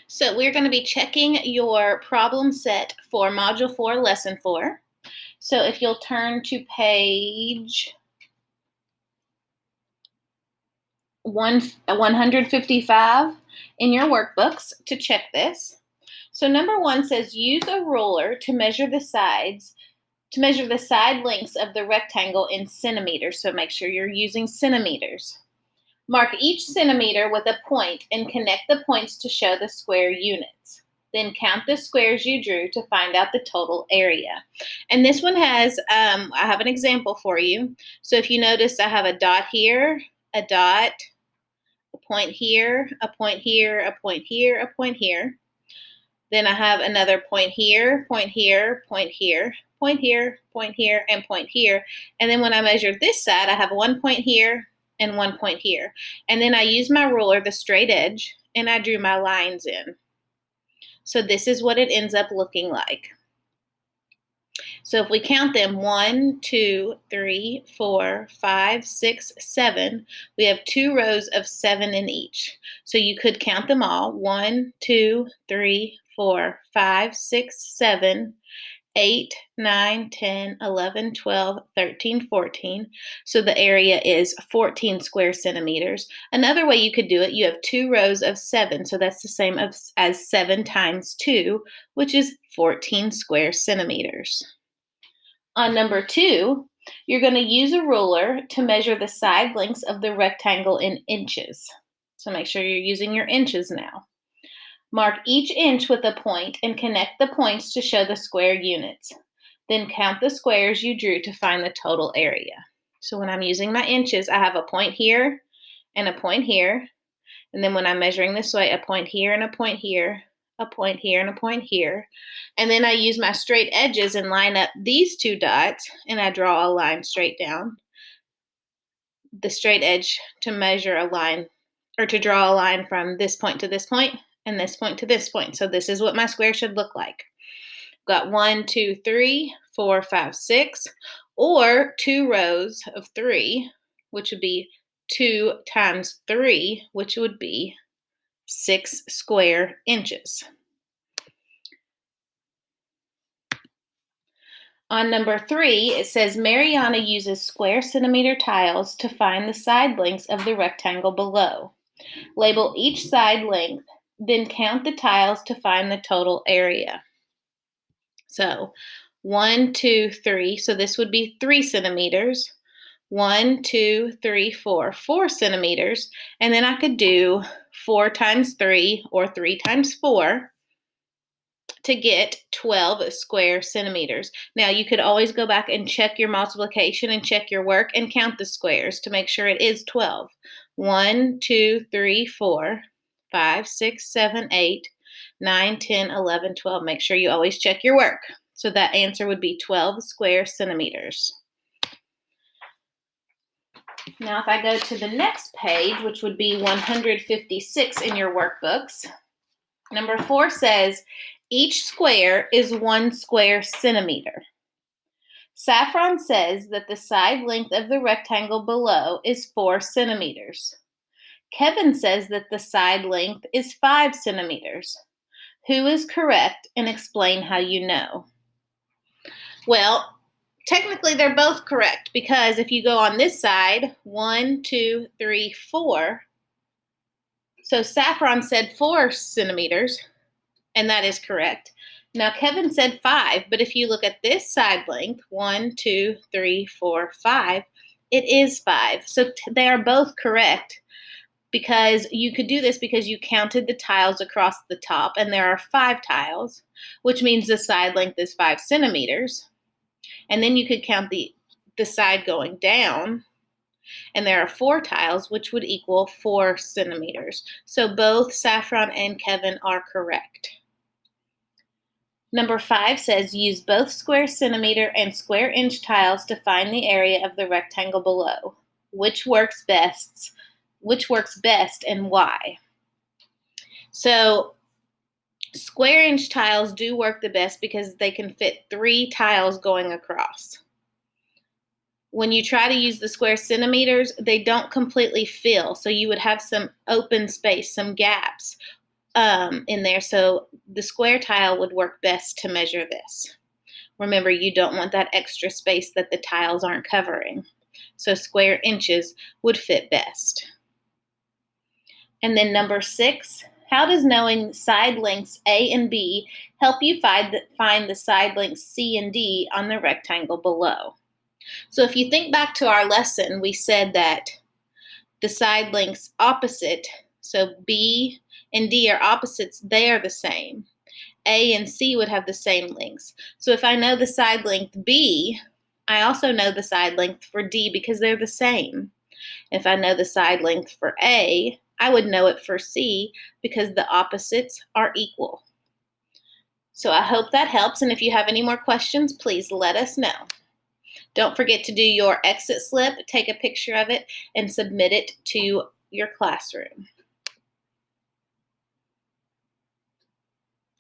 So we're going to be checking your problem set for Module 4, Lesson 4. So if you'll turn to page 155 in your workbooks to check this. So number 1 says use a ruler to measure the side lengths of the rectangle in centimeters. So make sure you're using centimeters. Mark each centimeter with a point and connect the points to show the square units. Then count the squares you drew to find out the total area. And this one has, I have an example for you. So if you notice, I have a dot here, a dot, a point here, a point here, a point here, a point here. Then I have another point here, point here, point here, point here, point here, and point here. And then when I measure this side, I have 1 point here and 1 point here. And then I use my ruler, the straight edge, and I drew my lines in. So this is what it ends up looking like. So if we count them, 1, 2, 3, 4, 5, 6, 7, we have 2 rows of 7 in each. So you could count them all, 1, 2, 3, 4, 5, 6, 7, 8, 9, 10, 11, 12, 13, 14. So the area is 14 square centimeters. Another way you could do it, you have 2 rows of 7. So that's the same as 7 times 2, which is 14 square centimeters. On number 2, you're going to use a ruler to measure the side lengths of the rectangle in inches. So make sure you're using your inches now. Mark each inch with a point and connect the points to show the square units. Then count the squares you drew to find the total area. So when I'm using my inches, I have a point here and a point here. And then when I'm measuring this way, a point here and a point here, a point here and a point here. And then I use my straight edges and line up these 2 dots, and I draw a line straight down the straight edge to measure a line, or to draw a line from this point to this point and this point to this point. So this is what my square should look like. Got 1, 2, 3, 4, 5, 6, or 2 rows of 3, which would be 2 times 3, which would be 6 square inches. On number 3, it says Mariana uses square centimeter tiles to find the side lengths of the rectangle below. Label each side length, then count the tiles to find the total area. So 1, 2, 3, so this would be 3 centimeters. 1, 2, 3, 4, 4 centimeters. And then I could do 4 times 3 or 3 times 4 to get 12 square centimeters. Now you could always go back and check your multiplication and check your work and count the squares to make sure it is 12. 1, 2, 3, 4, 5, 6, 7, 8, 9, 10, 11, 12. Make sure you always check your work. So that answer would be 12 square centimeters. Now if I go to the next page, which would be 156 in your workbooks, number 4 says, each square is 1 square centimeter. Saffron says that the side length of the rectangle below is 4 centimeters. Kevin says that the side length is 5 centimeters. Who is correct, and explain how you know? Well, technically they're both correct, because if you go on this side, 1, 2, 3, 4. So Saffron said 4 centimeters, and that is correct. Now Kevin said 5, but if you look at this side length, 1, 2, 3, 4, 5, it is 5. So they are both correct, because you could do this because you counted the tiles across the top, and there are 5 tiles, which means the side length is 5 centimeters. And then you could count the side going down, and there are 4 tiles, which would equal 4 centimeters. So both Saffron and Kevin are correct. Number 5 says use both square centimeter and square inch tiles to find the area of the rectangle below. Which works best and why? So square inch tiles do work the best because they can fit 3 tiles going across. When you try to use the square centimeters, they don't completely fill, so you would have some open space, some gaps. in there, so the square tile would work best to measure this. Remember, you don't want that extra space that the tiles aren't covering. So square inches would fit best. And then number 6, how does knowing side lengths A and B help you find the side lengths C and D on the rectangle below? So if you think back to our lesson, we said that the side lengths opposite, so B and D are opposites, they are the same. A and C would have the same lengths. So if I know the side length B, I also know the side length for D because they're the same. If I know the side length for A, I would know it for C because the opposites are equal. So I hope that helps, and if you have any more questions, please let us know. Don't forget to do your exit slip, take a picture of it, and submit it to your classroom.